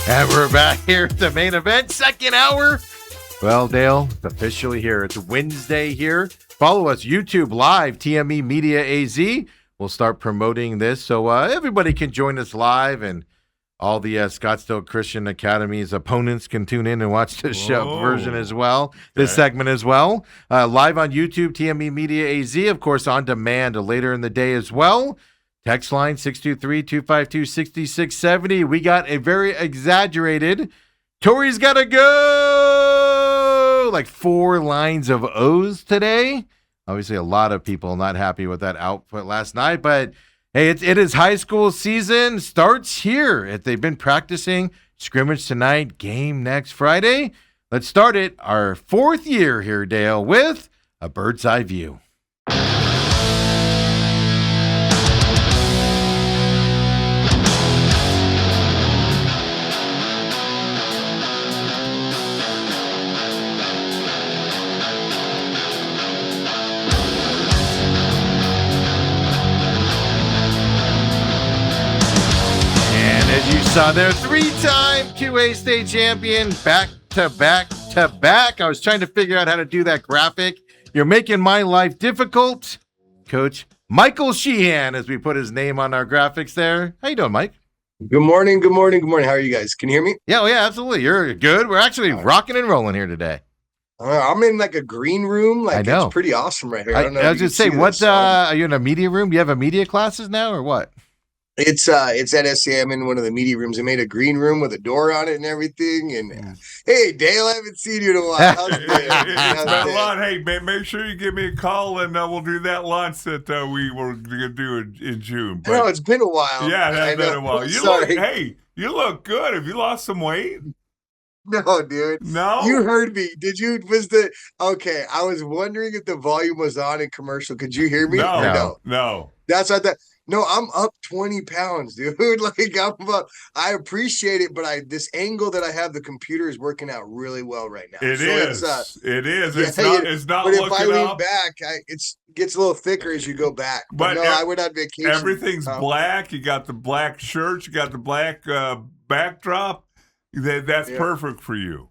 And we're back here at the main event, second hour. Well, Dale, it's officially here. It's Wednesday here. Follow us, YouTube Live, TME Media AZ. We'll start promoting this so everybody can join us live, and all the Scottsdale Christian Academy's opponents can tune in and watch the show version as well, this segment as well. Live on YouTube, TME Media AZ, of course, on demand later in the day as well. Text line 623-252-6670. We got a very exaggerated, Tori's got to go, like 4 lines of O's today. Obviously, a lot of people not happy with that output last night, but hey, it is high school season, starts here. They've been practicing, scrimmage tonight, game next Friday. Let's start it, our 4th year here, Dale, with a bird's eye view. So they're 3-time QA state champion, back to back to back. I was trying to figure out how to do that graphic. You're making my life difficult, Coach Michael Sheahan, as we put his name on our graphics there. How you doing, Mike? Good morning. How are you guys? Can you hear me? Yeah, absolutely. You're good. We're actually rocking and rolling here today. I'm in like a green room. I know. It's pretty awesome right here. I don't know. I was just saying, are you in a media room? Do you have a media classes now or what? It's at SCA. I'm in one of the media rooms. They made a green room with a door on it and everything. And hey, Dale, I haven't seen you in a while. How's it been? It's been a lot. Hey, make sure you give me a call, and we'll do that launch that we were going to do in June. But, no, it's been a while. Yeah, it has been a while. You look good. Have you lost some weight? No, dude. No? You heard me. Did you? Okay, I was wondering if the volume was on in commercial. Could you hear me? No. That's what that. No, I'm up 20 pounds, dude. I appreciate it, but this angle that I have, the computer is working out really well right now. It is. It's not but looking if I lean up. back, it gets a little thicker as you go back. But no, I went on vacation. Everything's black. You got the black shirts. You got the black backdrop. That's perfect for you.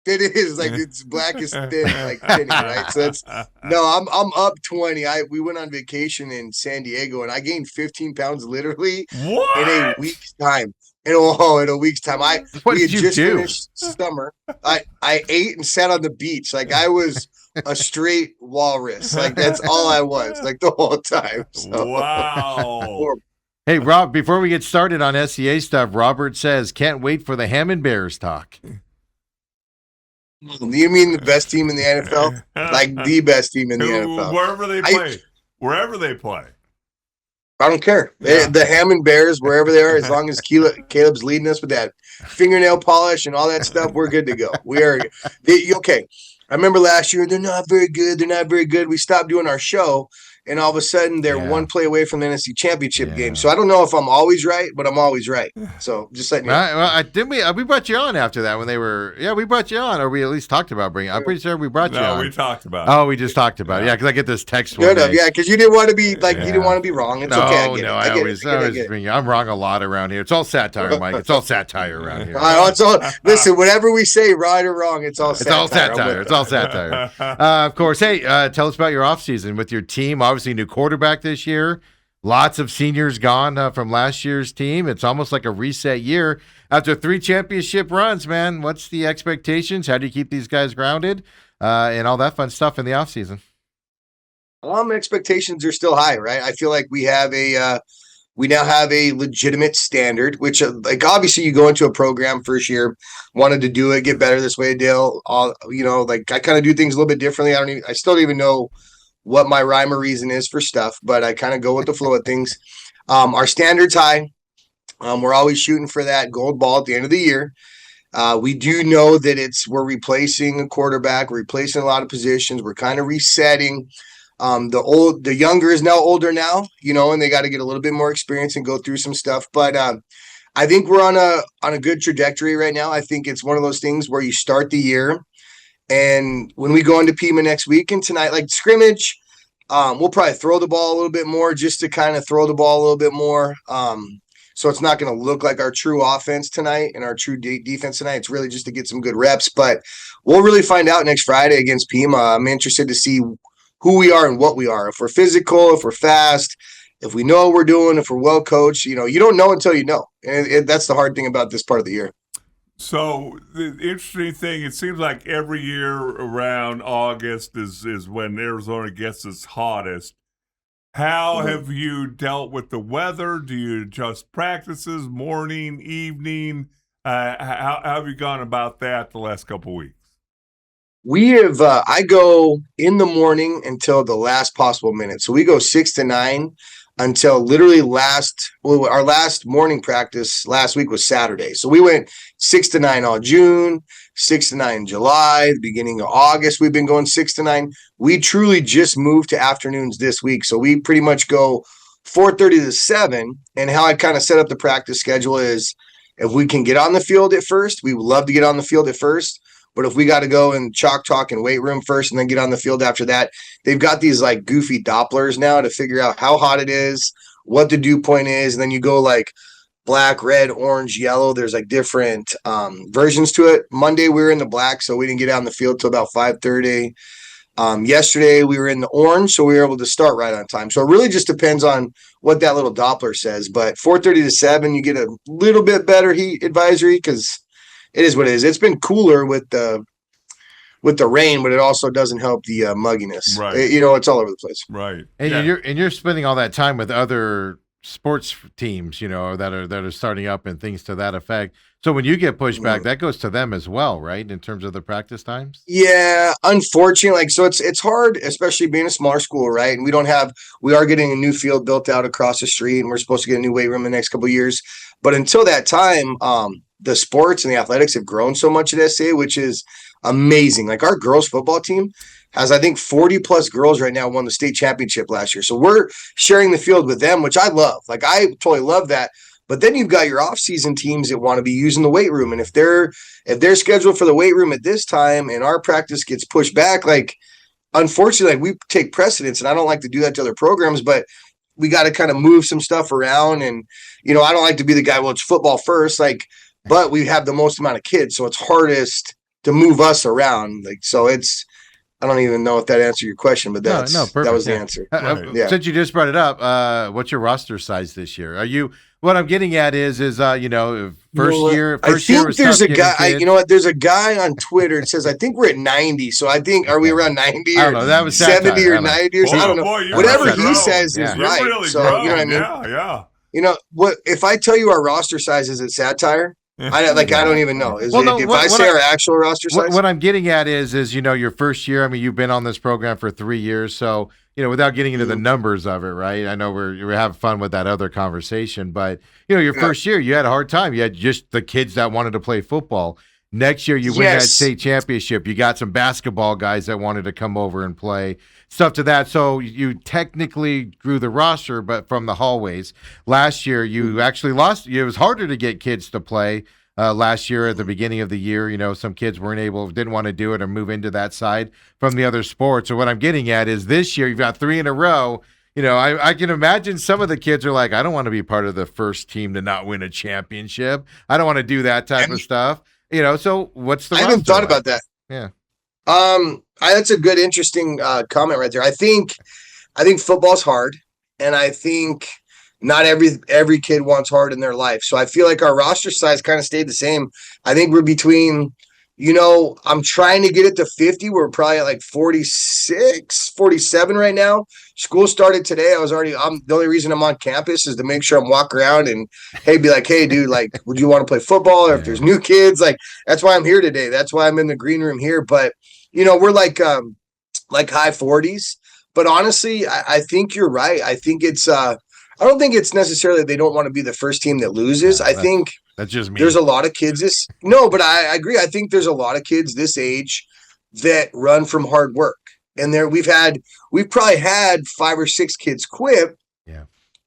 It is it's black as thin, like thinning, right? So I'm up 20. We went on vacation in San Diego, and I gained 15 pounds literally in a week's time. In a week's time, we had just finished summer. I ate and sat on the beach like I was a straight walrus. Like that's all I was, like the whole time. So. Wow. Hey, Rob, before we get started on SCA stuff, Robert says, can't wait for the Hammond Bears talk. You mean the best team in the NFL? Like the best team in the NFL. Wherever they play. I don't care. Yeah. The Hammond Bears, wherever they are, as long as Caleb's leading us with that fingernail polish and all that stuff, we're good to go. We are okay. I remember last year, they're not very good. We stopped doing our show, and all of a sudden they're one play away from the NFC Championship game. So I don't know if I'm always right, but I'm always right. So just letting you know. Well, didn't we brought you on after that when they were – we brought you on, or we at least talked about bringing – I'm pretty sure we brought you on. No, we talked about it. Oh, we just talked about it. Yeah, because I get this text Good enough, because you didn't want to be – you didn't want to be wrong. It's okay. I always bring you. I'm wrong a lot around here. It's all satire, Mike. It's all satire around here. Listen, whatever we say, right or wrong, it's all satire. It's all satire. Of course. Hey, tell us about your offseason with your team. Obviously, new quarterback this year. Lots of seniors gone from last year's team. It's almost like a reset year. After 3 championship runs, man, what's the expectations? How do you keep these guys grounded? And all that fun stuff in the offseason. Expectations are still high, right? I feel like we have we now have a legitimate standard, which obviously you go into a program first year, wanted to do it, get better this way, Dale. I kind of do things a little bit differently. I still don't even know what my rhyme or reason is for stuff, but I kind of go with the flow of things. Our standard's high. We're always shooting for that gold ball at the end of the year. We do know that we're replacing a quarterback, we're replacing a lot of positions. We're kind of resetting. The younger is now older now, and they got to get a little bit more experience and go through some stuff. But I think we're on a good trajectory right now. I think it's one of those things where you start the year, and when we go into Pima next week and tonight, like scrimmage, we'll probably throw the ball a little bit more just to kind of throw the ball a little bit more. So it's not going to look like our true offense tonight and our true defense tonight. It's really just to get some good reps. But we'll really find out next Friday against Pima. I'm interested to see who we are and what we are. If we're physical, if we're fast, if we know what we're doing, if we're well coached. You don't know until you know. And that's the hard thing about this part of the year. So the interesting thing, it seems like every year around August is when Arizona gets its hottest. How have you dealt with the weather? Do you adjust practices, morning, evening? How have you gone about that the last couple of weeks? We have, I go in the morning until the last possible minute. So we go 6 to 9 until literally our last morning practice last week was Saturday. So we went 6 to 9 all June, 6 to 9 July, the beginning of August. We've been going 6 to 9. We truly just moved to afternoons this week. So we pretty much go 4:30 to 7. And how I kind of set up the practice schedule is if we can get on the field at first, we would love to get on the field at first. But if we got to go and chalk talk and weight room first and then get on the field after that, they've got these like goofy Dopplers now to figure out how hot it is, what the dew point is. And then you go like black, red, orange, yellow. There's like different versions to it. Monday we were in the black, so we didn't get out on the field till about 5:30. Yesterday we were in the orange, so we were able to start right on time. So it really just depends on what that little Doppler says. But 4:30 to 7, you get a little bit better heat advisory because it is what it is. It's been cooler with the rain, but it also doesn't help the mugginess. Right. It's all over the place. Right. And you're spending all that time with other sports teams, that are starting up and things to that effect. So when you get pushed back, that goes to them as well, right? In terms of the practice times? Yeah, unfortunately, so it's hard, especially being a smaller school, right? And we are getting a new field built out across the street, and we're supposed to get a new weight room in the next couple of years. But until that time, the sports and the athletics have grown so much at SCA, which is amazing. Like our girls football team has, I think, 40 plus girls right now won the state championship last year. So we're sharing the field with them, which I love. Like I totally love that. But then you've got your off-season teams that want to be using the weight room. And if they're scheduled for the weight room at this time and our practice gets pushed back, like unfortunately, we take precedence, and I don't like to do that to other programs, but we got to kind of move some stuff around. And, I don't like to be the guy, well, it's football first, but we have the most amount of kids. So it's hardest to move us around. I don't even know if that answered your question, but that was the answer. Since you just brought it up, what's your roster size this year? What I'm getting at is first year. I think there's a guy. There's a guy on Twitter that says I think we're at 90. So I think are we around 90 or I don't know, that was 70 or 90 or something? I don't know. Boy, whatever he says is right. Really so grown. you know what I mean? Yeah. What if I tell you our roster size is at satire? I don't even know. If I say our actual roster size? What I'm getting at is your first year. I mean, you've been on this program for 3 years, so without getting into the numbers of it, right? I know we're having fun with that other conversation, but your first year, you had a hard time. You had just the kids that wanted to play football. Next year, you win that state championship. You got some basketball guys that wanted to come over and play, stuff to that. So you technically grew the roster, but from the hallways. Last year, you actually lost. It was harder to get kids to play last year at the beginning of the year. Some kids didn't want to do it or move into that side from the other sports. So what I'm getting at is this year, you've got 3 in a row. I can imagine some of the kids are like, I don't want to be part of the first team to not win a championship. I don't want to do that type of stuff. So what's the I haven't thought about that. Yeah. That's a good, interesting comment right there. I think football's hard, and I think not every kid wants hard in their life. So I feel like our roster size kind of stayed the same. I think we're between, I'm trying to get it to 50. We're probably at like 46, 47 right now. School started today. The only reason I'm on campus is to make sure I'm walking around and be like, hey dude, would you want to play football? Or if there's new kids, that's why I'm here today. That's why I'm in the green room here. But we're like high 40s, but honestly, I think you're right. I think I don't think it's necessarily they don't want to be the first team that loses. I think that's just me. There's a lot of kids but I agree. I think there's a lot of kids this age that run from hard work. And we've probably had 5 or 6 kids quit. Yeah.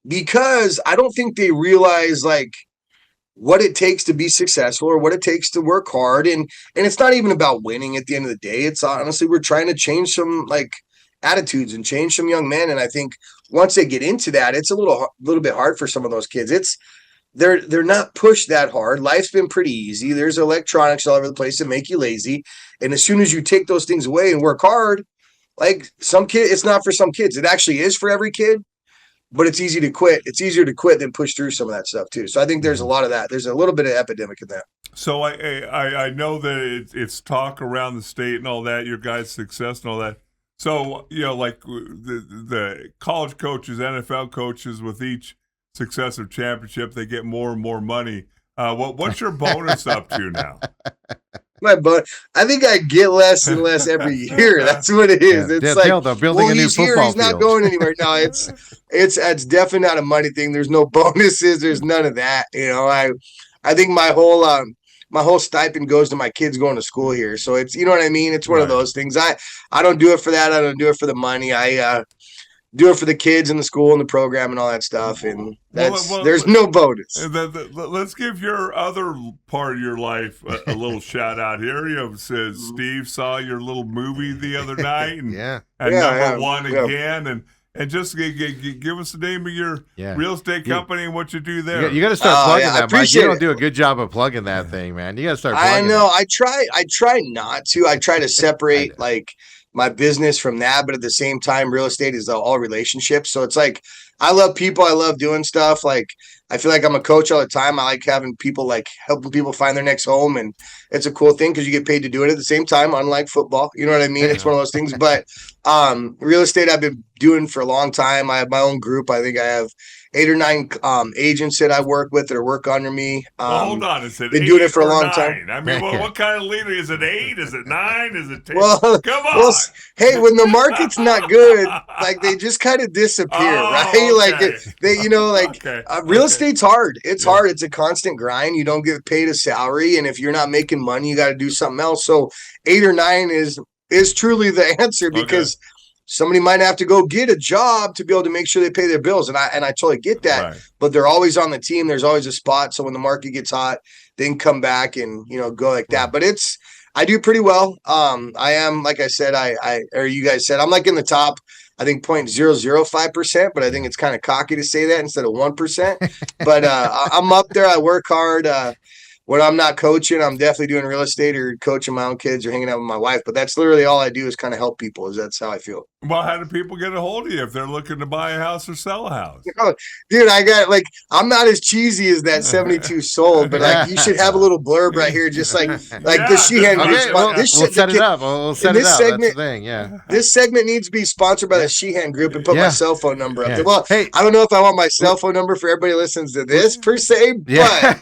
Because I don't think they realize what it takes to be successful or what it takes to work hard. And it's not even about winning at the end of the day. It's honestly, we're trying to change some attitudes and change some young men. And I think once they get into that, it's a little bit hard for some of those kids. they're not pushed that hard. Life's been pretty easy. There's electronics all over the place that make you lazy. And as soon as you take those things away and work hard, like some kid, it's not for some kids. It actually is for every kid, but it's easy to quit. It's easier to quit than push through some of that stuff too. So I think there's a lot of that. There's a little bit of epidemic in that. So I know that it's talk around the state and all that, your guys' success and all that. So, like the college coaches, NFL coaches, with each successive championship, they get more and more money. What's your bonus up to now? I think I get less and less every year. That's what it is. It's like, they're building a new he's here. He's not going anywhere. No, it's definitely not a money thing. There's no bonuses. There's none of that. I think my whole stipend goes to my kids going to school here. So it's, you know what I mean? It's one of those things. I don't do it for that. I don't do it for the money. I do it for the kids and the school and the program and all that stuff. And there's no bonus. Let's give your other part of your life a little shout out here. Says Steve saw your little movie the other night and number one again. And just give us the name of your real estate company and what you do there. You got to start plugging that, Mike. You don't do a good job of plugging that thing, man. You got to start plugging it. I try not to. I try to separate like my business from that, but at the same time, real estate is all relationships. So it's like, I love people. I love doing stuff. Like, I feel like I'm a coach all the time. I like having people, like helping people find their next home. And it's a cool thing because you get paid to do it at the same time, unlike football. You know what I mean? It's one of those things. But real estate I've been doing for a long time. I have my own group. I think I have 8 or 9 agents that I work with that work under me. Hold on, is it been doing it for a long time. I mean, what kind of leader is it? 8? Is it 9? Is it 10? Well, come on. Hey, when the market's not good, like they just kind of disappear, right? Okay. Like real estate's hard. It's hard. It's a constant grind. You don't get paid a salary, and if you're not making money, you got to do something else. So 8 or 9 is truly the answer because. Somebody might have to go get a job to be able to make sure they pay their bills. And I totally get that, right. But they're always on the team. There's always a spot. So when the market gets hot, they can come back and, go like that. But I do pretty well. I am, like I said, or you guys said, I'm like in the top, I think 0.005%, but I think it's kind of cocky to say that instead of 1%. But I'm up there. I work hard. When I'm not coaching, I'm definitely doing real estate or coaching my own kids or hanging out with my wife. But that's literally all I do is kind of help people. That's how I feel. Well, how do people get a hold of you if they're looking to buy a house or sell a house? Dude, I'm not as cheesy as that 72 sold, but you should have a little blurb right here, just like the Sheahan. Okay, we'll set it up. We'll set it up. That's the thing, yeah. This segment needs to be sponsored by the Sheahan Group and put my cell phone number up there. Well, hey, I don't know if I want my cell phone number for everybody who listens to this per se, but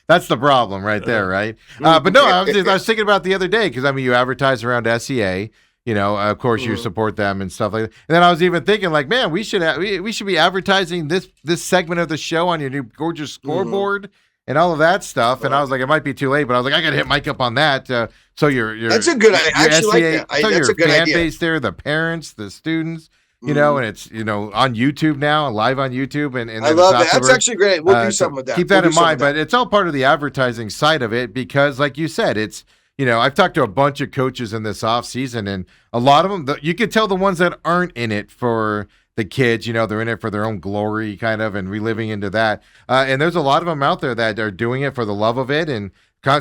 that's the problem right there, right? But no, I was thinking about the other day because you advertise around SCA. Of course, you support them and stuff like that. And then I was even thinking, like, man, we should be advertising this segment of the show on your new gorgeous scoreboard and all of that stuff. And I was like, it might be too late, but I was like, I got to hit Mike up on that. So that's a good idea. I actually like that. That's a good fan idea. Base there, the parents, the students. And it's on YouTube now, live on YouTube, and I love that. That's actually great. We'll do something with that. Keep that in mind, but it's all part of the advertising side of it because, like you said, it's. I've talked to a bunch of coaches in this off season, and a lot of them, you could tell the ones that aren't in it for the kids, they're in it for their own glory kind of and reliving into that. And there's a lot of them out there that are doing it for the love of it. And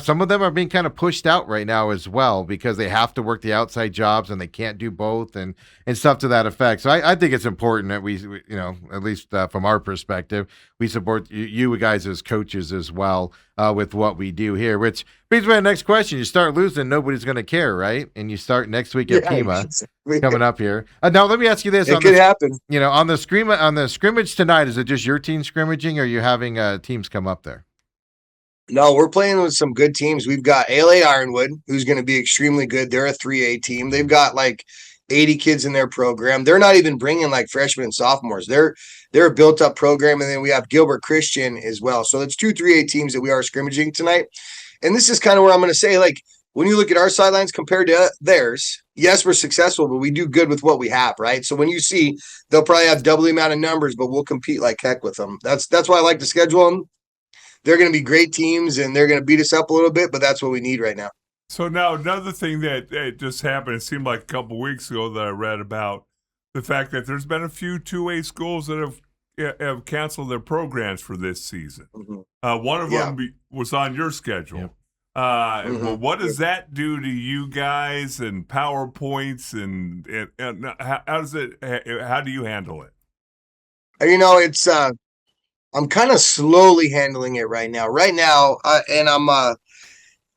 some of them are being kind of pushed out right now as well because they have to work the outside jobs and they can't do both and stuff to that effect. So I think it's important that we at least from our perspective, we support you guys as coaches as well with what we do here, which brings me to the next question. You start losing, nobody's going to care, right? And you start next week at Pima coming up here. Now, let me ask you this. It could happen. On the scrimmage tonight, is it just your team scrimmaging or are you having teams come up there? No, we're playing with some good teams. We've got LA Ironwood, who's going to be extremely good. They're a 3A team. They've got like 80 kids in their program. They're not even bringing like freshmen and sophomores. They're a built-up program. And then we have Gilbert Christian as well. So it's 2 3A teams that we are scrimmaging tonight. And this is kind of where I'm going to say, like, when you look at our sidelines compared to theirs, yes, we're successful, but we do good with what we have, right? So when you see, they'll probably have double the amount of numbers, but we'll compete like heck with them. That's why I like to schedule them. They're going to be great teams, and they're going to beat us up a little bit, but that's what we need right now. So now another thing that just happened, it seemed like a couple weeks ago that I read about the fact that there's been a few 2A schools that have have canceled their programs for this season. Mm-hmm. One of them was on your schedule. Yep. Well, what does that do to you guys and PowerPoints and how do you handle it? You know, it's I'm kind of slowly handling it right now. And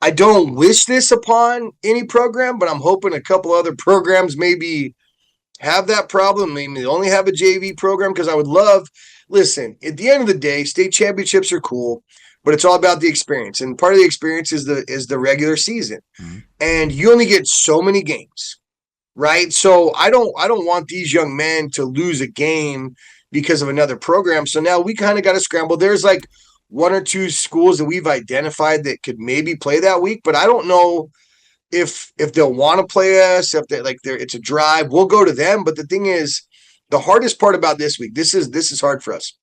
I don't wish this upon any program, but I'm hoping a couple other programs maybe have that problem. Maybe they only have a JV program, because I would love. Listen, at the end of the day, state championships are cool, but it's all about the experience, and part of the experience is the regular season, and you only get so many games, right? So I don't want these young men to lose a game because of another program. So now we kind of got to scramble. There's like one or two schools that we've identified that could maybe play that week, but I don't know if they'll want to play us. If they it's a drive, we'll go to them. But the thing is, the hardest part about this week, this is hard for us.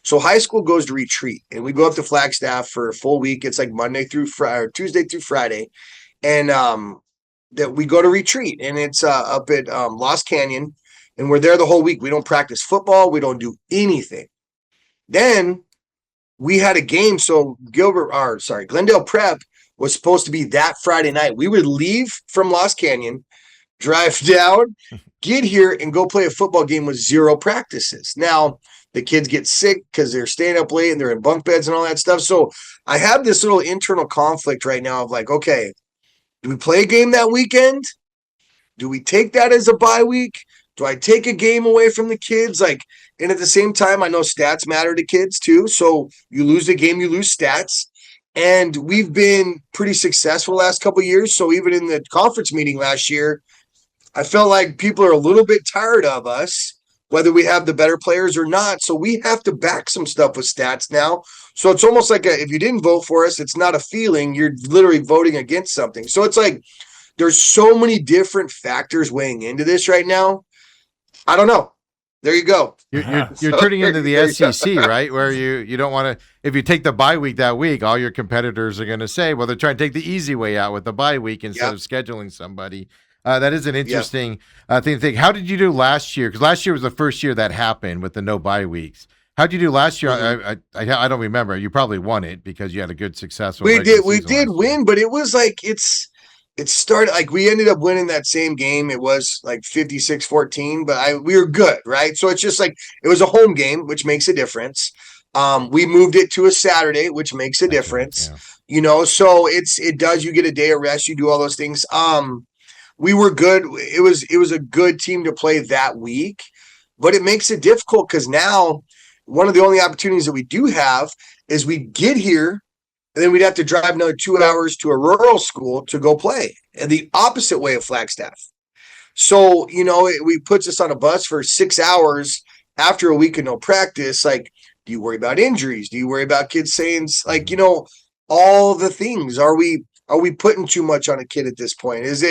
So high school goes to retreat, and we go up to Flagstaff for a full week. It's like Monday through Friday, or Tuesday through Friday, and that we go to retreat, and it's up at Lost Canyon, and we're there the whole week. We don't practice football. We don't do anything. Then we had a game. So Glendale Prep was supposed to be that Friday night. We would leave from Lost Canyon, drive down, get here, and go play a football game with 0 practices. Now, the kids get sick because they're staying up late and they're in bunk beds and all that stuff. So I have this little internal conflict right now of like, okay, do we play a game that weekend? Do we take that as a bye week? Do I take a game away from the kids? And at the same time, I know stats matter to kids too. So you lose a game, you lose stats. And we've been pretty successful the last couple of years. So even in the conference meeting last year, I felt like people are a little bit tired of us, whether we have the better players or not. So we have to back some stuff with stats now. So it's almost like if you didn't vote for us, it's not a feeling. You're literally voting against something. So it's like there's so many different factors weighing into this right now. I don't know. There you go. You're turning into the SEC, right? Where you don't want to, if you take the bye week that week, all your competitors are going to say, well, they're trying to take the easy way out with the bye week instead of scheduling somebody. That is an interesting thing to think. How did you do last year? Because last year was the first year that happened with the no bye weeks. How did you do last year? I don't remember. You probably won it because you had a good successful. We did win, but it was like it started like we ended up winning that same game. It was like 56-14, but we were good, right? So it's just like it was a home game, which makes a difference. We moved it to a Saturday, which makes a difference. Yeah. You know, so it does. You get a day of rest. You do all those things. We were good. It was a good team to play that week, but it makes it difficult because now one of the only opportunities that we do have is we get here and then we'd have to drive another 2 hours to a rural school to go play, and the opposite way of Flagstaff. So, you know, we puts us on a bus for 6 hours after a week of no practice. Like, do you worry about injuries? Do you worry about kids saying, like, you know, all the things? Are we putting too much on a kid at this point? Is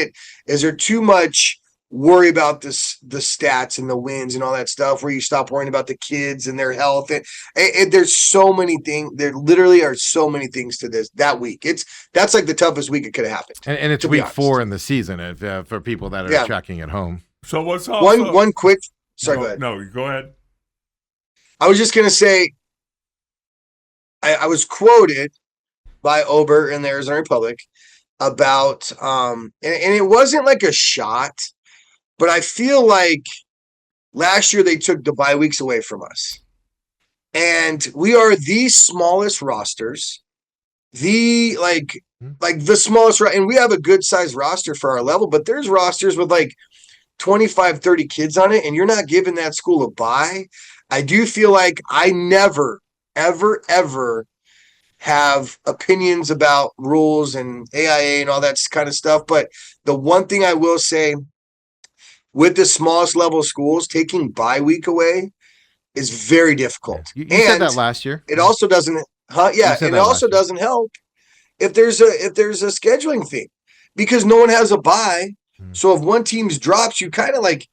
there too much worry about the stats and the wins and all that stuff where you stop worrying about the kids and their health? And there's so many things. There literally are so many things to that week. That's like the toughest week it could have happened. And it's week 4 in the season for people that are tracking at home. So what's also, one quick? Sorry, go ahead. No, go ahead. I was just gonna say, I was quoted by Ober in the Arizona Republic about and it wasn't like a shot, but I feel like last year they took the bye weeks away from us. And we are the smallest rosters, the smallest, and we have a good sized roster for our level, but there's rosters with like 25, 30 kids on it, and you're not giving that school a bye. I do feel like I never, ever, ever have opinions about rules and AIA and all that kind of stuff. But the one thing I will say, with the smallest level schools, taking bye week away is very difficult. You said that last year. It also doesn't, and it also doesn't help if there's a scheduling thing, because no one has a bye. So if one team's drops, you kind of like,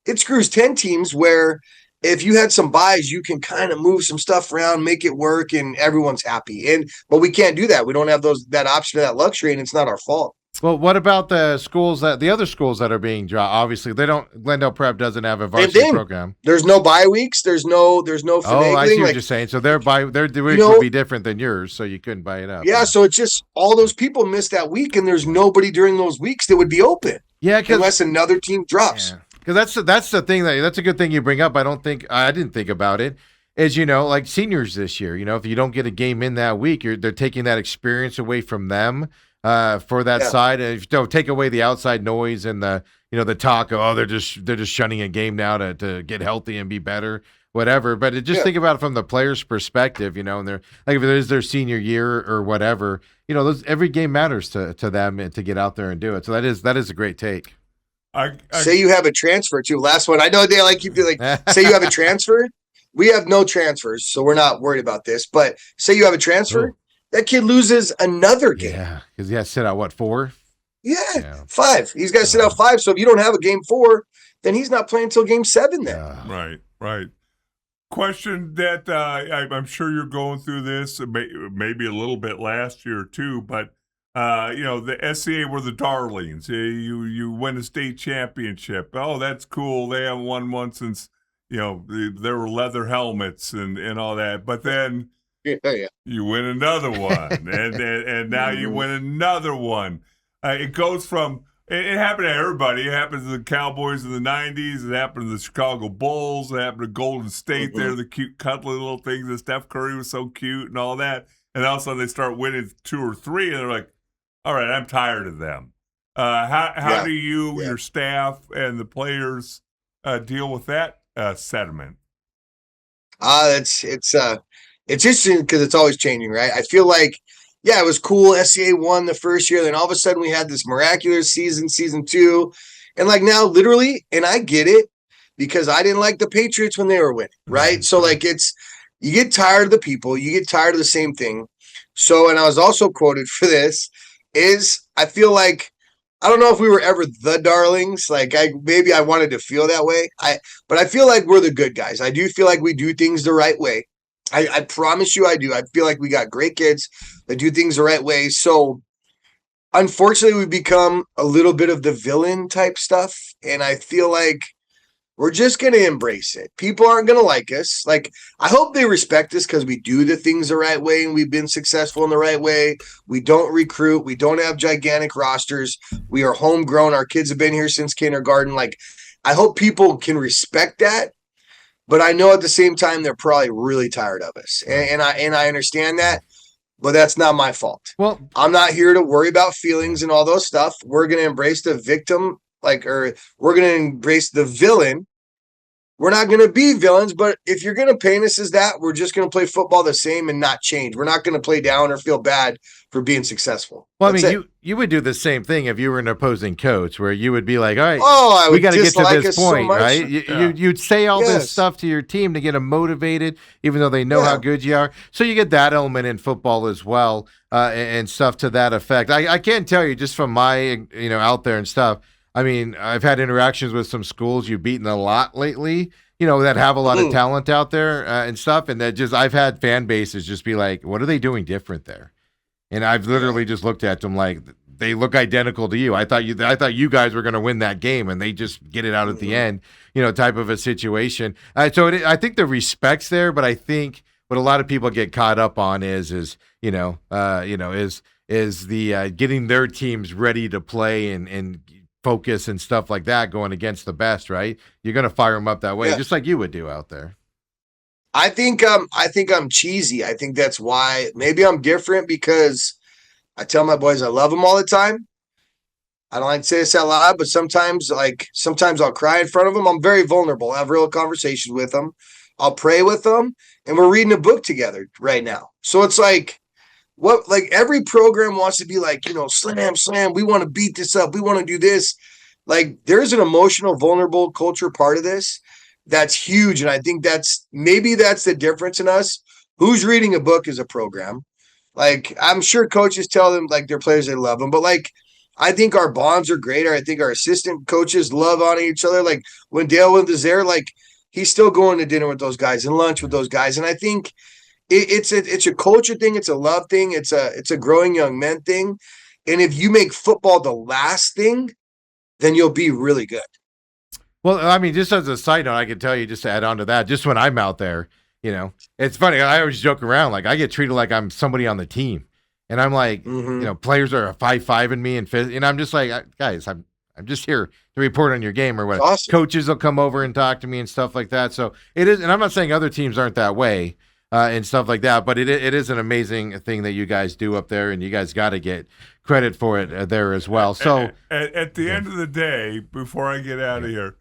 it screws 10 teams, where if you had some buys, you can kind of move some stuff around, make it work, and everyone's happy. But we can't do that. We don't have that option, that luxury, and it's not our fault. Well, what about the other schools that are being dropped? Obviously, Glendale Prep doesn't have a Same varsity thing. program. There's no bye weeks. There's no Oh, I finagling. see what Like, you're saying. So their you weeks would know, be different than yours, so you couldn't buy it up. yeah. So it's just all those people miss that week, and there's nobody during those weeks that would be open Yeah, because unless another team drops. that's the thing that's a good thing you bring up. I didn't think about it. Is like seniors this year. If you don't get a game in that week, they're taking that experience away from them for that Yeah. side. And if you don't take away the outside noise and the talk of they're just shunning a game now to get healthy and be better, whatever. But think about it from the player's perspective. And they're like if it is their senior year or whatever, every game matters to them and to get out there and do it. So that is a great take. Say you have a transfer too. Last one. I know they like you feel like say you have a transfer. We have no transfers, so we're not worried about this. But say you have a transfer, that kid loses another game. Yeah, because he has to sit out 4? Yeah, 5. He's got to sit out 5. So if you don't have a game 4, then he's not playing until game 7 then. Right. Question that I'm sure you're going through this, maybe a little bit last year too, but the SCA were the darlings. You win a state championship. Oh, that's cool. They haven't won one since there were leather helmets and all that. But then you win another one, and now you win another one. It goes from it happened to everybody. It happened to the Cowboys in the '90s. It happened to the Chicago Bulls. It happened to Golden State. They're the cute, cuddly little things. And Steph Curry was so cute and all that. And all of a sudden they start winning 2 or 3, and they're like, "All right, I'm tired of them." How do you, your staff, and the players deal with that sentiment? It's interesting because it's always changing, right? I feel like, it was cool. SCA won the first year. Then all of a sudden we had this miraculous season 2. And like now, literally, and I get it because I didn't like the Patriots when they were winning, right? So like you get tired of the people, you get tired of the same thing. So, and I was also quoted for this, I feel like, I don't know if we were ever the darlings. Like maybe I wanted to feel that way. But I feel like we're the good guys. I do feel like we do things the right way. I promise you I do. I feel like we got great kids that do things the right way. So unfortunately, we become a little bit of the villain type stuff. And I feel like we're just going to embrace it. People aren't going to like us. Like, I hope they respect us because we do the things the right way and we've been successful in the right way. We don't recruit. We don't have gigantic rosters. We are homegrown. Our kids have been here since kindergarten. Like, I hope people can respect that. But I know at the same time, they're probably really tired of us. And I understand that. But that's not my fault. Well, I'm not here to worry about feelings and all those stuff. We're going to embrace the victim, or we're going to embrace the villain. We're not going to be villains, but if you're going to paint us as that, we're just going to play football the same and not change. We're not going to play down or feel bad for being successful. Well, I mean, you would do the same thing if you were an opposing coach, where you would be like, "All right, we got to get to this point, right?" You'd say all this stuff to your team to get them motivated, even though they know how good you are. So you get that element in football as well, and stuff to that effect. I can't tell you just from my out there and stuff. I mean, I've had interactions with some schools you've beaten a lot lately, that have a lot of talent out there and stuff. And that I've had fan bases just be like, what are they doing different there? And I've literally just looked at them like they look identical to you. I thought you guys were going to win that game, and they just get it out at the end, type of a situation. So I think the respect's there, but I think what a lot of people get caught up on is the getting their teams ready to play and focus and stuff like that going against the best, right? You're going to fire them up that way, just like you would do out there. I think I'm cheesy. I think that's why maybe I'm different because I tell my boys I love them all the time. I don't like to say this out loud, but sometimes I'll cry in front of them. I'm very vulnerable. I have real conversations with them. I'll pray with them, and we're reading a book together right now. So it's like, every program wants to be like, slam, we want to beat this up. We want to do this. Like, there's an emotional, vulnerable culture part of this that's huge. And I think that's the difference in us. Who's reading a book is a program. Like, I'm sure coaches tell them, like, their players, they love them. But, like, I think our bonds are great. I think our assistant coaches love on each other. Like, when Dale was there, like, he's still going to dinner with those guys and lunch with those guys. And I think it's a culture thing. It's a love thing. It's a growing young men thing. And if you make football the last thing, then you'll be really good. Well, I mean, just as a side note, I can tell you, just to add on to that, just when I'm out there, it's funny. I always joke around, like I get treated like I'm somebody on the team. And I'm like, players are 5'5" me and I'm just like, guys, I'm just here to report on your game or what. Awesome. Coaches will come over and talk to me and stuff like that. So it is, and I'm not saying other teams aren't that way and stuff like that, but it is an amazing thing that you guys do up there, and you guys got to get credit for it there as well. So at the end of the day, before I get out of here,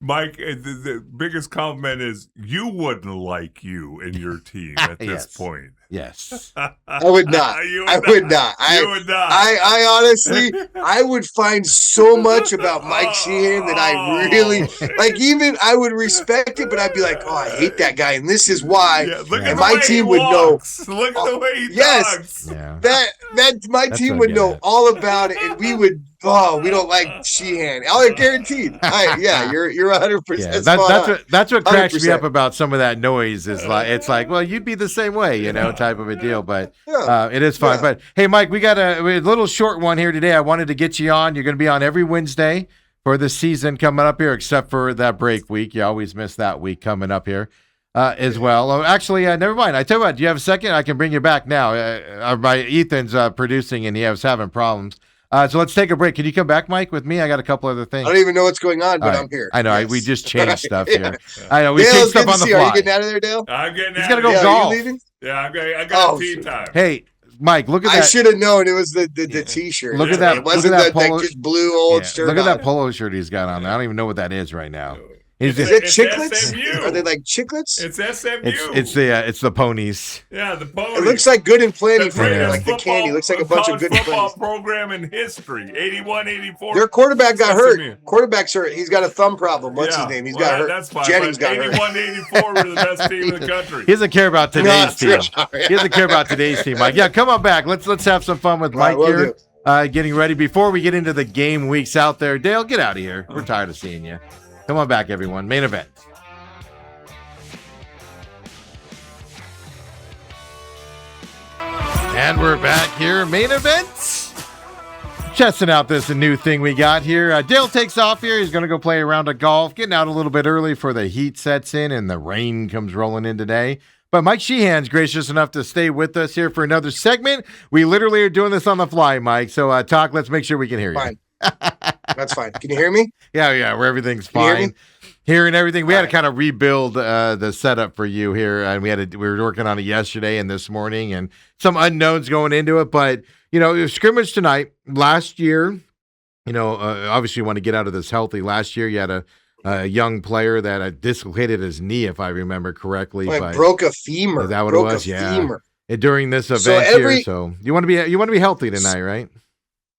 Mike, the biggest compliment is you wouldn't like you and your team at this point. Yes. I would not. I would not. I honestly, I would find so much about Mike Sheahan that I really, like, even I would respect it, but I'd be like, oh, I hate that guy, and this is why. Yeah, look and my team would know. Look at the way he talks. Yeah. That my team would know all about it, and we would. Oh, we don't like Sheahan. I guaranteed. You're 100%. Yeah, that's what cracks 100%. me up about some of that noise is like it's like, well, you'd be the same way, type of a deal. But it is fun. Yeah. But hey, Mike, we got a little short one here today. I wanted to get you on. You're going to be on every Wednesday for the season coming up here, except for that break week. You always miss that week coming up here. As well. Oh, actually, never mind. I tell you what, do you have a second? I can bring you back now. Ethan's producing and he was having problems. So let's take a break. Can you come back, Mike, with me? I got a couple other things. I don't even know what's going on, but I'm here. I know. Yes. We just changed stuff here. I know. We changed stuff on the fly. Are you getting out of there, Dale? I'm getting out. He's going to go golf. Are you leaving? Yeah, I got tea time. Hey, Mike, look at that. I should have known it was the T-shirt. Look at that. It wasn't that just blue old shirt. Look at that polo shirt he's got on. I don't even know what that is right now. Is it chiclets? SMU. Are they like chiclets? It's SMU. It's the ponies. Yeah, the ponies. It looks like good and plenty for you, like the candy. It looks like a bunch of good and plenty. Football program in history, 81, 84. Their quarterback got hurt. Quarterback's hurt. He's got a thumb problem. What's his name? He's got hurt. That's fine. Jennings got 81, 84 were the best team in the country. He doesn't care about today's team. He doesn't care about today's team, Mike. Yeah, come on back. Let's have some fun with Mike here. Getting ready before we get into the game weeks out there. Dale, get out of here. We're tired of seeing you. Come on back, everyone. Main event. And we're back here. Main event. Testing out this new thing we got here. Dale takes off here. He's going to go play a round of golf. Getting out a little bit early for the heat sets in and the rain comes rolling in today. But Mike Sheahan's gracious enough to stay with us here for another segment. We literally are doing this on the fly, Mike. So let's make sure we can hear you. Fine. That's fine. Can you hear me? Yeah, where everything's fine. Hearing everything. We had to kind of rebuild the setup for you here, and we were working on it yesterday and this morning, and some unknowns going into it. But it was scrimmage tonight. Last year, obviously you want to get out of this healthy. Last year you had a young player that dislocated his knee, if I remember correctly. But broke a femur. Is that what it was? Femur. During this event here, so you want to be healthy tonight, right?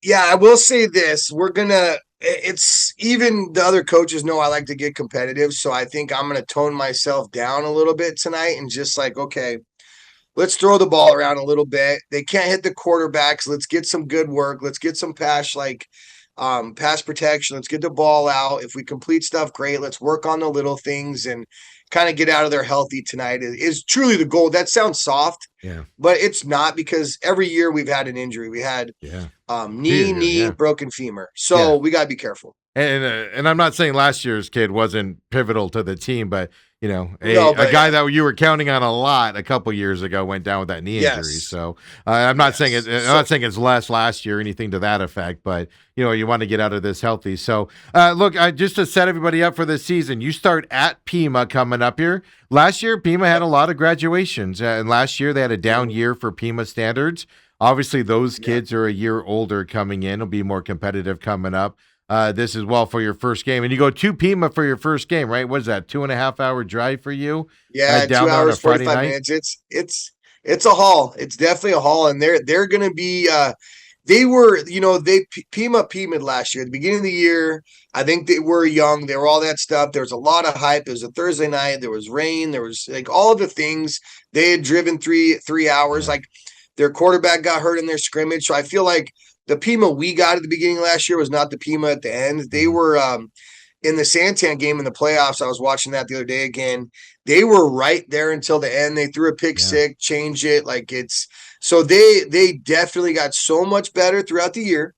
Yeah, I will say this. It's even the other coaches know I like to get competitive. So I think I'm going to tone myself down a little bit tonight and just like, okay, let's throw the ball around a little bit. They can't hit the quarterbacks. Let's get some good work. Let's get some pass protection. Let's get the ball out. If we complete stuff, great. Let's work on the little things and kind of get out of there healthy tonight is truly the goal. That sounds soft, but it's not, because every year we've had an injury. We had knee, broken femur. So we got to be careful. And I'm not saying last year's kid wasn't pivotal to the team, but a guy that you were counting on a lot a couple years ago went down with that knee injury. So I'm not saying it's less last year or anything to that effect, but you want to get out of this healthy. So look, just to set everybody up for this season, you start at Pima coming up here. Last year, Pima had a lot of graduations, and last year they had a down year for Pima standards. Obviously, those kids are a year older coming in. It'll be more competitive coming up. This is for your first game, and you go to Pima for your first game, right? What is that? 2.5 hour drive for you? Yeah, down 2 hours, 45 minutes. It's a haul. It's definitely a haul, and they're going to be. They were, Pima'd last year at the beginning of the year. I think they were young. They were all that stuff. There was a lot of hype. It was a Thursday night. There was rain. There was like all of the things. They had driven three hours. Like their quarterback got hurt in their scrimmage, so I feel like the Pima we got at the beginning of last year was not the Pima at the end. They were, in the Santan game in the playoffs, I was watching that the other day again. They were right there until the end. They threw a pick six, changed it. Like so they definitely got so much better throughout the year.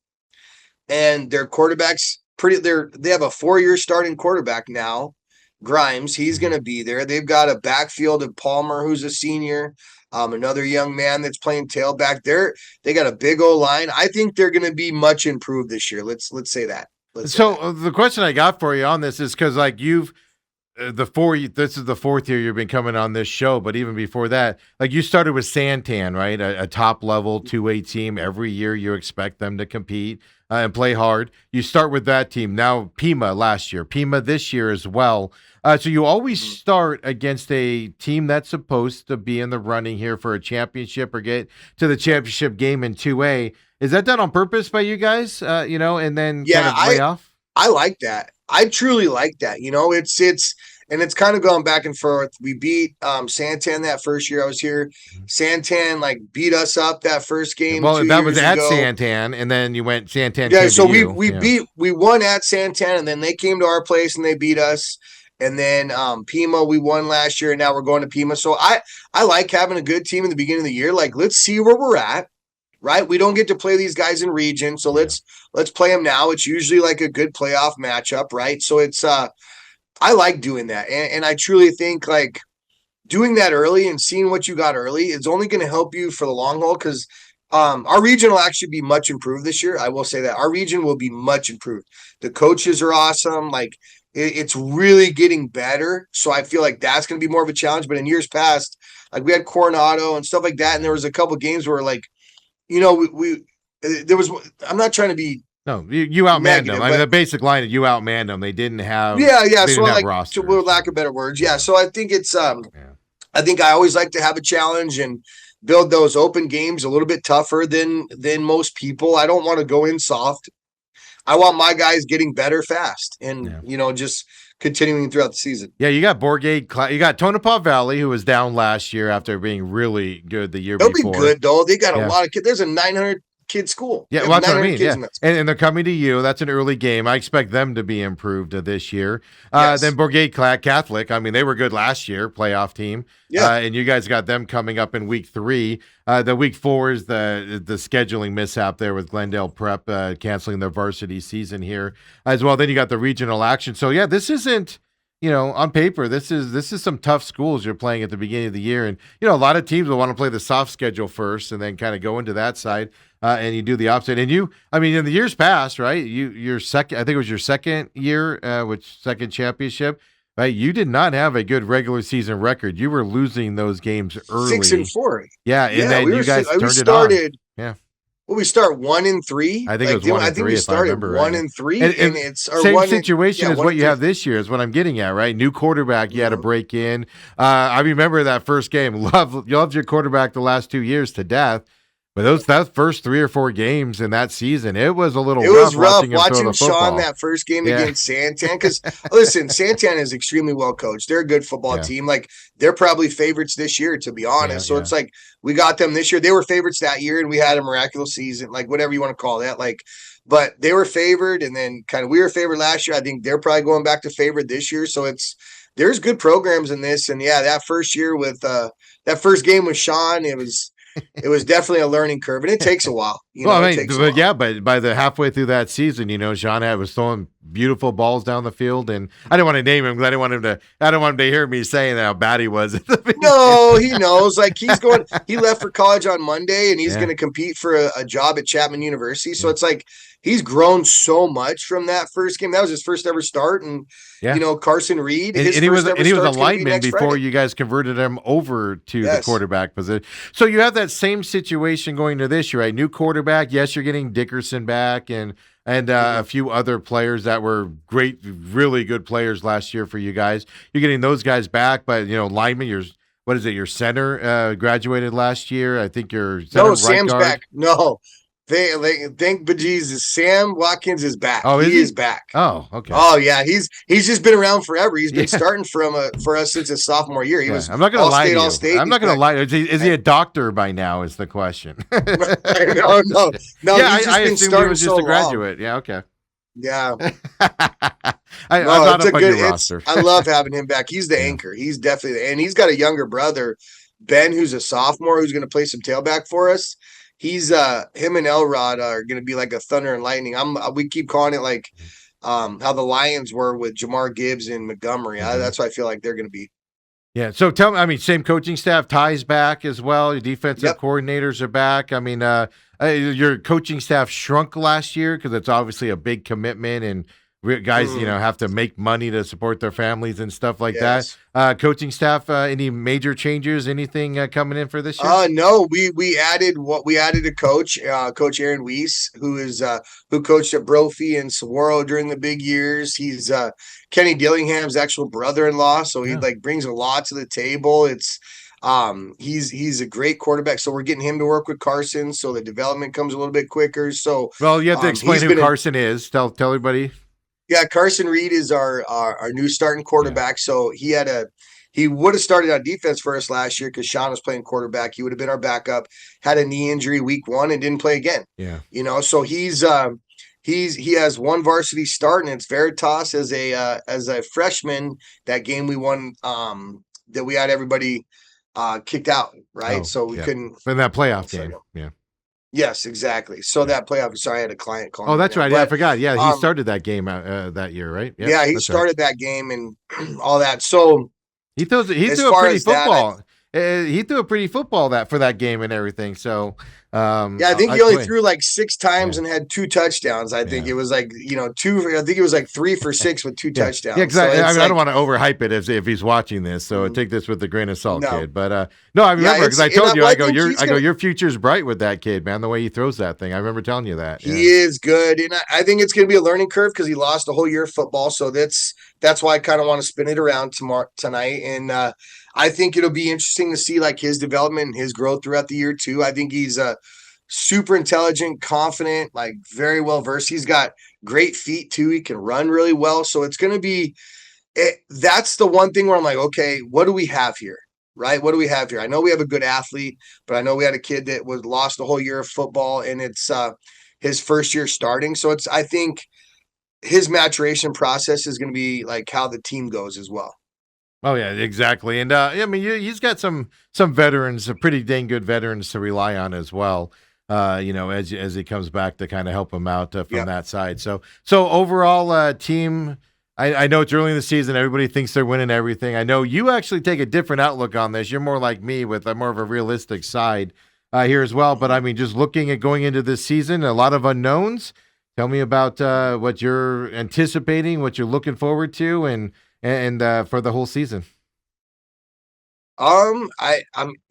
And their quarterback's they have a 4-year starting quarterback now. Grimes, he's going to be there. They've got a backfield of Palmer, who's a senior, another young man that's playing tailback. They got a big old line. I think they're going to be much improved this year. Let's say that. The question I got for you on this is because like you've this is the 4th year you've been coming on this show, but even before that, like you started with Santan, right? A top level 2A team. Every year you expect them to compete and play hard. You start with that team. Now Pima last year, Pima this year as well. So you always start against a team that's supposed to be in the running here for a championship or get to the championship game in 2A. Is that done on purpose by you guys? And then kind of lay off? I like that. I truly like that. It's kind of going back and forth. We beat Santan that first year I was here. Santan beat us up that first game. Well, that was at Santan, and then you went Santan. Yeah, so we won at Santan, and then they came to our place and they beat us. And then Pima, we won last year, and now we're going to Pima. So I like having a good team in the beginning of the year. Like, let's see where we're at. Right, we don't get to play these guys in region, so let's play them now. It's usually like a good playoff matchup, right? So it's I like doing that, and I truly think like doing that early and seeing what you got early is only going to help you for the long haul because our region will actually be much improved this year. I will say that our region will be much improved. The coaches are awesome, like it's really getting better. So I feel like that's going to be more of a challenge. But in years past, like we had Coronado and stuff like that, and there was a couple games where like. There was. I'm not trying to be. No, you outmanned them. I mean, the basic line is you outmanned them. They didn't have. Yeah. So like, with lack of better words, yeah. So I think it's. I think I always like to have a challenge and build those open games a little bit tougher than most people. I don't want to go in soft. I want my guys getting better fast, and just continuing throughout the season. Yeah, you got Borgade. You got Tonopah Valley, who was down last year after being really good the year before. They'll be good though. They got a lot of kids. There's a 900 kid school. Yeah, well, that's what I mean. Yeah, and they're coming to you. That's an early game. I expect them to be improved this year. Then Borgade Catholic. I mean, they were good last year, playoff team. Yeah, and you guys got them coming up in week 3. The week 4 is the scheduling mishap there with Glendale Prep canceling their varsity season here as well. Then you got the regional action. So yeah, this isn't. On paper, this is some tough schools you're playing at the beginning of the year. And, a lot of teams will want to play the soft schedule first and then kind of go into that side and you do the opposite. And in the years past, right, your second, I think it was your second year, second championship, right? You did not have a good regular season record. You were losing those games early. 6-4. Yeah, and then you guys turned it on. Yeah. Well, we start 1-3. I think it was 1-3. I think we started 1-3, and it's our same situation as what you have this year. Is what I'm getting at, right? New quarterback, you had to break in. I remember that first game. Loved your quarterback the last 2 years to death. But that first 3 or 4 games in that season, it was a little rough. It was rough watching Sean that first game against Santan. Because, listen, Santan is extremely well coached. They're a good football team. Like, they're probably favorites this year, to be honest. So it's like we got them this year. They were favorites that year, and we had a miraculous season, like whatever you want to call that. Like, but they were favored, and then kind of we were favored last year. I think they're probably going back to favorite this year. So there's good programs in this. And, that first year with that first game with Sean, it was definitely a learning curve, and it takes a while. But by the halfway through that season, Jean was throwing beautiful balls down the field, and I didn't want to name him because I don't want him to hear me saying how bad he was. No, he knows. Like he left for college on Monday, and he's going to compete for a job at Chapman University. So it's like he's grown so much from that first game. That was his first ever start, and Carson Reed. And he was a lineman before you guys converted him over to the quarterback position. So you have that same situation going to this year, right? New quarterback. Yes, you're getting Dickerson back and a few other players that were great, really good players last year for you guys. You're getting those guys back, but lineman, your center graduated last year. I think your center right Sam's guard. Back. No. Thank bejesus. Sam Watkins is back. Oh, he is back. Oh, okay. Oh, yeah. He's just been around forever. He's been starting for us since his sophomore year. He was I'm not going to lie to you. All-state. I'm not going to lie. Is he a doctor by now? Is the question. No. Yeah, he's just I been assumed he starting was just so a graduate. long. Yeah, okay. Yeah. I'm No, not it's a up on good. your roster. I love having him back. He's the Yeah. anchor. He's definitely, and he's got a younger brother, Ben, who's a sophomore, who's going to play some tailback for us. He's him and Elrod are going to be like a thunder and lightning. We keep calling it like how the Lions were with Jamar Gibbs and Montgomery. That's what I feel like they're going to be. Yeah. So tell me, I mean, same coaching staff, Ty's back as well. Your defensive Yep. coordinators are back. I mean, your coaching staff shrunk last year because it's obviously a big commitment and guys, have to make money to support their families and stuff like Yes. that. Coaching staff, any major changes, anything coming in for this year? No, we added a coach, Coach Aaron Weiss, who coached at Brophy and Saguaro during the big years. He's Kenny Dillingham's actual brother-in-law, so he brings a lot to the table. It's he's a great quarterback, so we're getting him to work with Carson, so the development comes a little bit quicker. So well, you have to explain who Carson is. Tell everybody. Yeah, Carson Reed is our new starting quarterback. Yeah. So he would have started on defense for us last year because Sean was playing quarterback. He would have been our backup. Had a knee injury week 1 and didn't play again. Yeah, so he has one varsity start, and it's Veritas as a freshman. That game we won, that we had everybody kicked out, right? So we couldn't in that playoff game. Yeah. Yes, exactly. So that playoff. Sorry, I had a client call. Oh, that's right. Yeah, I forgot. Yeah, he started that game that year, right? Yep, yeah, he started that game and all that. So he threw a pretty football. He threw a pretty football for that game and everything. So I think he only threw like 6 times and had 2 touchdowns. I think it was like 2. I think it was like 3 for 6 with 2 touchdowns. Yeah, exactly. So I don't want to overhype it if he's watching this. So take this with a grain of salt, kid. But no, I remember because I told you, your future's bright with that kid, man. The way he throws that thing, I remember telling you that. He is good, and I think it's going to be a learning curve because he lost a whole year of football. So that's why I kind of want to spin it around tonight, and I think it'll be interesting to see like his development and his growth throughout the year too. I think he's super intelligent, confident, like very well versed. He's got great feet too. He can run really well. So it's going to be that's the one thing where I'm like, okay, what do we have here? Right? What do we have here? I know we have a good athlete, but I know we had a kid that lost a whole year of football, and it's his first year starting. So I think his maturation process is going to be like how the team goes as well. Oh yeah, exactly. And I mean, he's got some veterans, pretty dang good veterans to rely on as well. As he comes back to kind of help him out from that side. So overall, team. I know it's early in the season. Everybody thinks they're winning everything. I know you actually take a different outlook on this. You're more like me with more of a realistic side here as well. But I mean, just looking at going into this season, a lot of unknowns. Tell me about what you're anticipating, what you're looking forward to, and for the whole season. I'm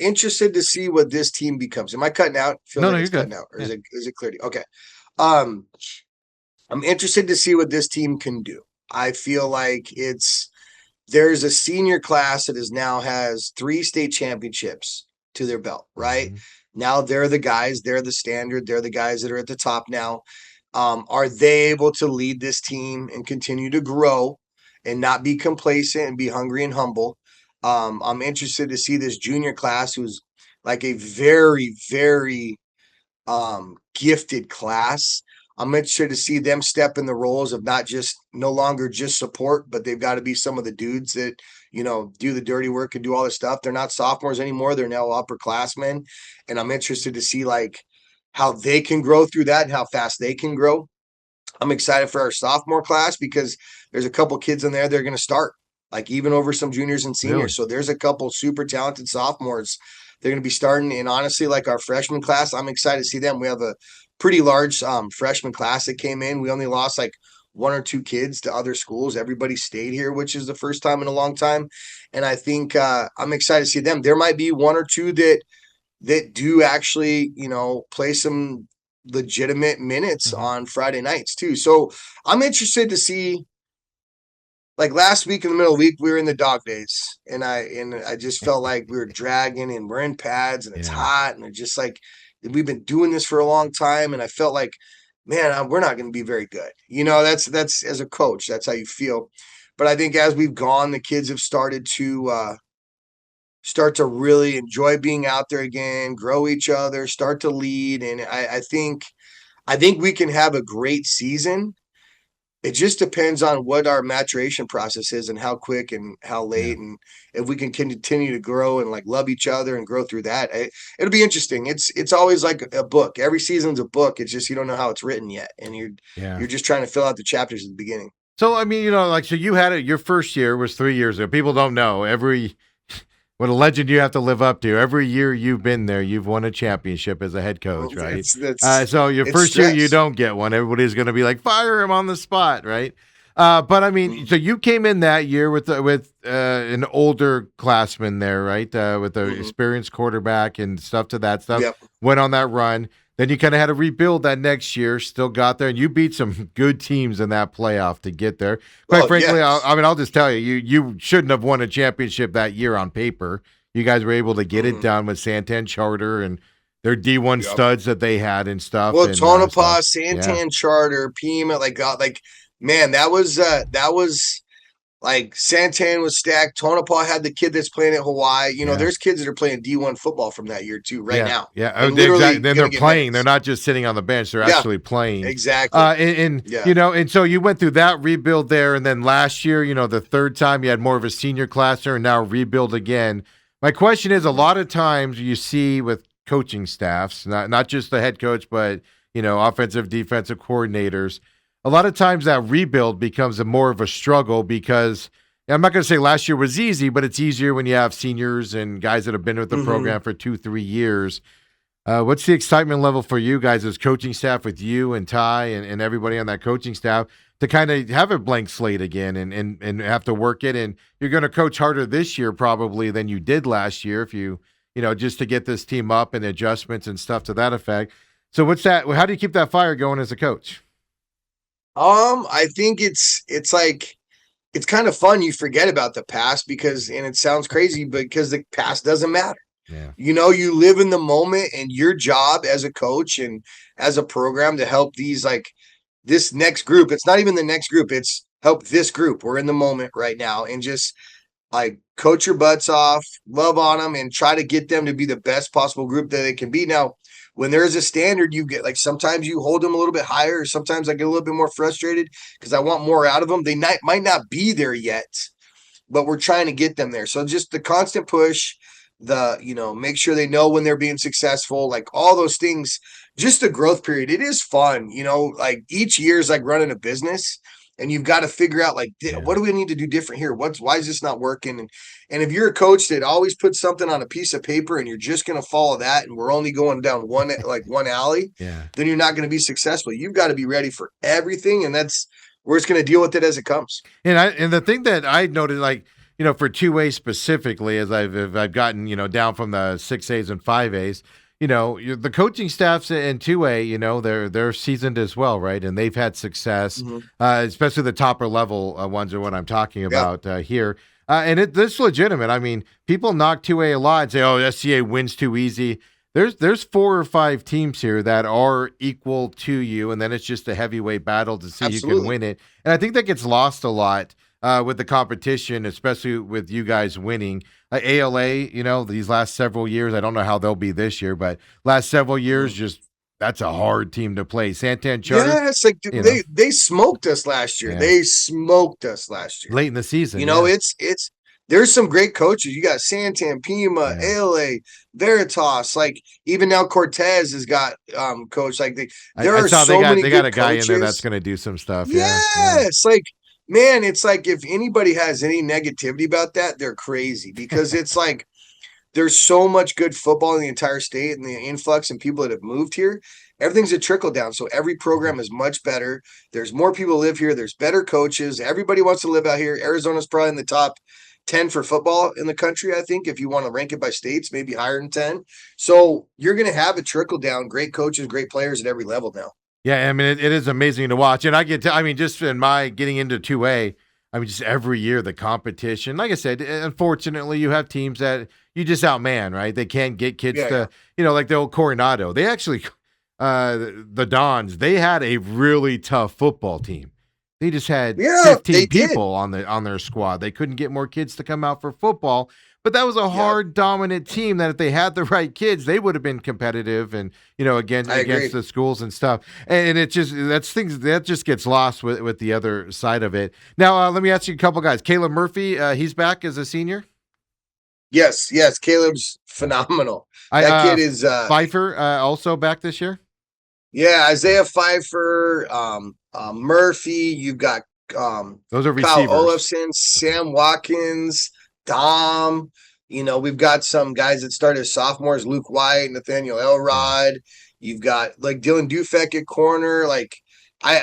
interested to see what this team becomes. Am I cutting out? No, you're good. Cutting out, or is it clear? Okay. I'm interested to see what this team can do. I feel like there's a senior class that now has 3 state championships to their belt, right? Mm-hmm. Now they're the guys, they're the standard, they're the guys that are at the top now. Are they able to lead this team and continue to grow and not be complacent and be hungry and humble? I'm interested to see this junior class, who's like a very, very gifted class. I'm interested to see them step in the roles of no longer just support, but they've got to be some of the dudes that, do the dirty work and do all this stuff. They're not sophomores anymore. They're now upperclassmen. And I'm interested to see like how they can grow through that and how fast they can grow. I'm excited for our sophomore class because there's a couple kids in there that are going to start, like even over some juniors and seniors. Really? So there's a couple super talented sophomores. They're going to be starting. And honestly, like our freshman class, I'm excited to see them. We have a pretty large freshman class that came in. We only lost like 1 or 2 kids to other schools. Everybody stayed here, which is the first time in a long time. And I think I'm excited to see them. There might be 1 or 2 that do actually, play some legitimate minutes on Friday nights too. So I'm interested to see. Like last week in the middle of the week, we were in the dog days, and I just felt like we were dragging, and we're in pads, and it's hot, and it's just like we've been doing this for a long time, and I felt like, man, we're not going to be very good. That's as a coach, that's how you feel. But I think as we've gone, the kids have started to really enjoy being out there again, grow each other, start to lead, and I think we can have a great season. it just depends on what our maturation process is and how quick and how late, and if we can continue to grow and like love each other and grow through that. It'll be interesting. It's always like a book. Every season's a book. It's just you don't know how it's written yet, and you're just trying to fill out the chapters at the beginning. So I mean, like so you had it. Your first year was 3 years ago. People don't know what a legend you have to live up to. Every year you've been there, you've won a championship as a head coach, right? So your first year, you don't get one. Everybody's going to be like, fire him on the spot, right? But I mean, so you came in that year with an older classman there, right? With an experienced quarterback and stuff to that stuff. Yep. Went on that run. Then you kind of had to rebuild that next year. Still got there, and you beat some good teams in that playoff to get there. Quite frankly, yes. I'll just tell you, you shouldn't have won a championship that year on paper. You guys were able to get it done with Santan Charter and their D1 studs that they had and stuff. Well, Tonopah, Santan Charter, Pima, man, that was like Santan was stacked. Tonopah had the kid that's playing at Hawaii. There's kids that are playing D1 football from that year too, now. Yeah, exactly. Then they're playing. They're not just sitting on the bench. They're actually playing. Exactly. And so you went through that rebuild there, and then last year, the third time you had more of a senior class there, and now rebuild again. My question is, a lot of times you see with coaching staffs, not just the head coach, but offensive, defensive coordinators. A lot of times that rebuild becomes more of a struggle because I'm not going to say last year was easy, but it's easier when you have seniors and guys that have been with the program for 2-3 years. What's the excitement level for you guys as coaching staff with you and Ty and everybody on that coaching staff to kind of have a blank slate again and have to work it? And you're going to coach harder this year probably than you did last year if you just to get this team up and adjustments and stuff to that effect. So what's that? How do you keep that fire going as a coach? I think it's like it's kind of fun. You forget about the past and it sounds crazy because the past doesn't matter. Yeah. You live in the moment, and your job as a coach and as a program to help this next group. It's not even the next group. It's help this group. We're in the moment right now, and just like coach your butts off, love on them, and try to get them to be the best possible group that they can be. Now, when there is a standard, you get sometimes you hold them a little bit higher, or sometimes I get a little bit more frustrated because I want more out of them. They might not be there yet, but we're trying to get them there. So just the constant push, make sure they know when they're being successful, like all those things, just the growth period. It is fun, like each year is like running a business. And you've got to figure out what do we need to do different here? Why is this not working? And if you're a coach that always puts something on a piece of paper and you're just going to follow that, and we're only going down one alley, then you're not going to be successful. You've got to be ready for everything, and we're just going to deal with it as it comes. And the thing that I noted, for 2A specifically, as I've gotten down from the 6As and 5As. The coaching staffs in 2A, they're seasoned as well, right? And they've had success, especially the topper level ones are what I'm talking about here. And it's legitimate. I mean, people knock 2A a lot and say, "Oh, SCA wins too easy." There's 4 or 5 teams here that are equal to you, and then it's just a heavyweight battle to see who can win it. And I think that gets lost a lot with the competition, especially with you guys winning. ALA, these last several years, I don't know how they'll be this year, but last several years, that's a hard team to play. Santan Charter. Yeah, it's like they smoked us last year. Yeah. They smoked us last year. Late in the season. It's there's some great coaches. You got Santan, Pima, ALA, Veritas. Like even now Cortez has got coach. Like they got a guy in there that's going to do some stuff. Yes, man, it's like if anybody has any negativity about that, they're crazy, because it's like there's so much good football in the entire state, and the influx and people that have moved here, everything's a trickle down. So every program is much better. There's more people live here. There's better coaches. Everybody wants to live out here. Arizona's probably in the top 10 for football in the country, I think, if you want to rank it by states, maybe higher than 10. So you're going to have a trickle down, great coaches, great players at every level now. Yeah, I mean, it is amazing to watch. And just in my getting into 2A, just every year the competition, like I said, unfortunately, you have teams that you just outman, right? They can't get kids like the old Coronado. They actually, the Dons, they had a really tough football team. They just had 15 people on their squad. They couldn't get more kids to come out for football. But that was a hard, dominant team that if they had the right kids, they would have been competitive and, against the schools and stuff. And it just, that's things that just gets lost with the other side of it. Now, let me ask you a couple guys. Caleb Murphy, he's back as a senior? Yes. Caleb's phenomenal. That kid is Pfeiffer also back this year. Yeah, Isaiah Pfeiffer, Murphy. You've got those are Kyle receivers. Olafson, Sam Watkins, Dom. We've got some guys that started as sophomores: Luke White, Nathaniel Elrod. You've got like Dylan Dufek at corner. Like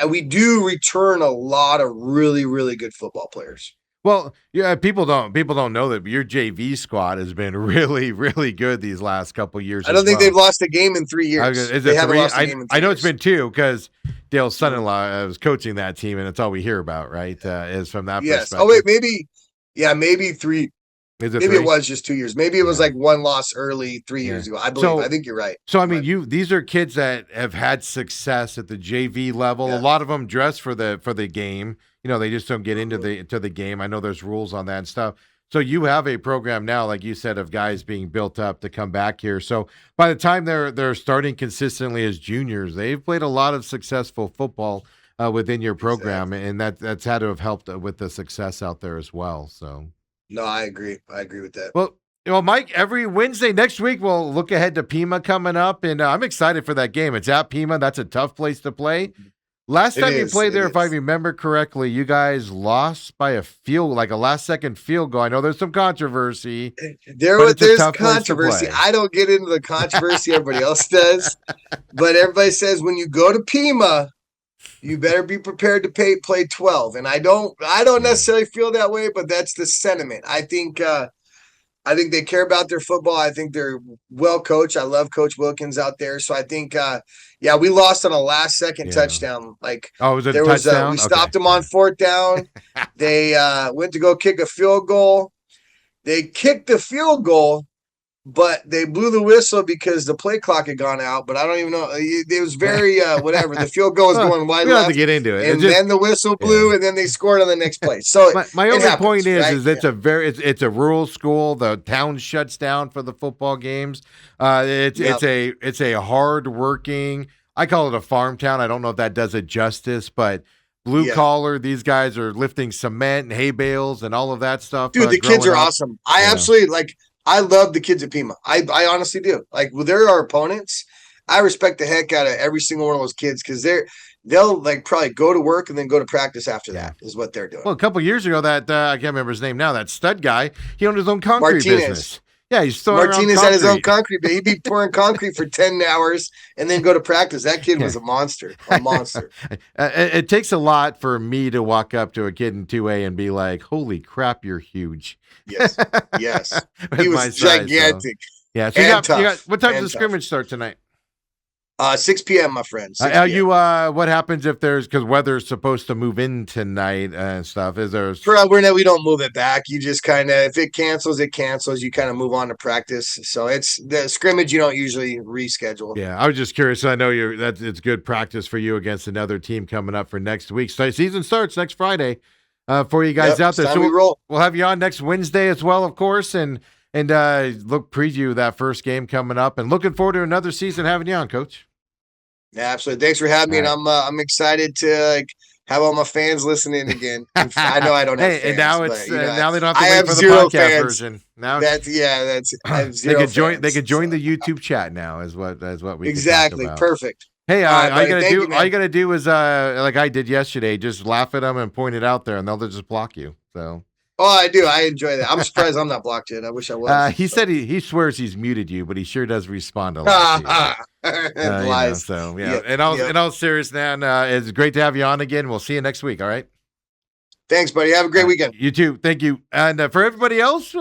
we do return a lot of really, really good football players. Well, yeah, people don't know that your JV squad has been really, really good these last couple years. I don't think they've lost a game in 3 years. Is it 3? I know years. It's been 2 because Dale's son-in-law was coaching that team, and that's all we hear about, right? Is from that perspective. Oh wait, maybe 3. Is it maybe 3? It was just 2 years. Maybe it was like one loss early 3 years ago. I believe. I think you're right. So I mean, these are kids that have had success at the JV level. A lot of them dress for the game. They just don't get into the game. I know there's rules on that and stuff. So you have a program now, like you said, of guys being built up to come back here. So by the time they're starting consistently as juniors, they've played a lot of successful football within your program, and that's had to have helped with the success out there as well. So no, I agree. I agree with that. Well, Mike, every Wednesday next week we'll look ahead to Pima coming up, and I'm excited for that game. It's at Pima. That's a tough place to play. Last time you played there, if I remember correctly, you guys lost by a last-second field goal. I know there's some controversy. There's controversy. I don't get into the controversy everybody else does, but everybody says when you go to Pima, you better be prepared to play 12. And I don't necessarily feel that way, but that's the sentiment. I think they care about their football. I think they're well coached. I love Coach Wilkins out there. So I think, we lost on a last-second touchdown. Was it a touchdown? We stopped them on 4th down. They went to go kick a field goal. They kicked the field goal, but they blew the whistle because the play clock had gone out. But I don't even know. It was very whatever. The field goal was going wide left. We don't have to get into it. And then the whistle blew, and then they scored on the next play. So my only point is it's a rural school. The town shuts down for the football games. It's a hard-working. I call it a farm town. I don't know if that does it justice, but blue collar. These guys are lifting cement and hay bales and all of that stuff. Dude, the kids are awesome. I absolutely I love the kids at Pima. I honestly do. They're our opponents. I respect the heck out of every single one of those kids because they'll probably go to work and then go to practice after that is what they're doing. Well, a couple of years ago, that I can't remember his name now. That stud guy, he owned his own concrete business. Yeah, he's throwing Martinez had his own concrete, but he'd be pouring concrete for 10 hours and then go to practice. That kid was a monster. It takes a lot for me to walk up to a kid in 2A and be like, "Holy crap, you're huge." Yes. He was gigantic. So. Yeah. So you got what time does the scrimmage start tonight? 6 p.m., my friend. What happens if because weather's supposed to move in tonight and stuff? Is there? We don't move it back. You just kind of, if it cancels, it cancels. You kind of move on to practice. So it's the scrimmage. You don't usually reschedule. Yeah, I was just curious. I know it's good practice for you against another team coming up for next week. So season starts next Friday for you guys out there. So we'll have you on next Wednesday as well, of course, and preview that first game coming up. And looking forward to another season having you on, Coach. Yeah, absolutely. Thanks for having me, and I'm excited to have all my fans listening again. I know I don't have fans, and now now they don't have to wait for the podcast fans. Version. Now I have zero they could join the YouTube chat now. Is what we exactly can talk about. Perfect. Hey, all you gotta do is like I did yesterday, just laugh at them and point it out there, and they'll just block you. So. Oh, I do. I enjoy that. I'm surprised I'm not blocked yet. I wish I was. He said he swears he's muted you, but he sure does respond a lot. Lies. In all seriousness, man, it's great to have you on again. We'll see you next week. All right. Thanks, buddy. Have a great weekend. You too. Thank you. And for everybody else,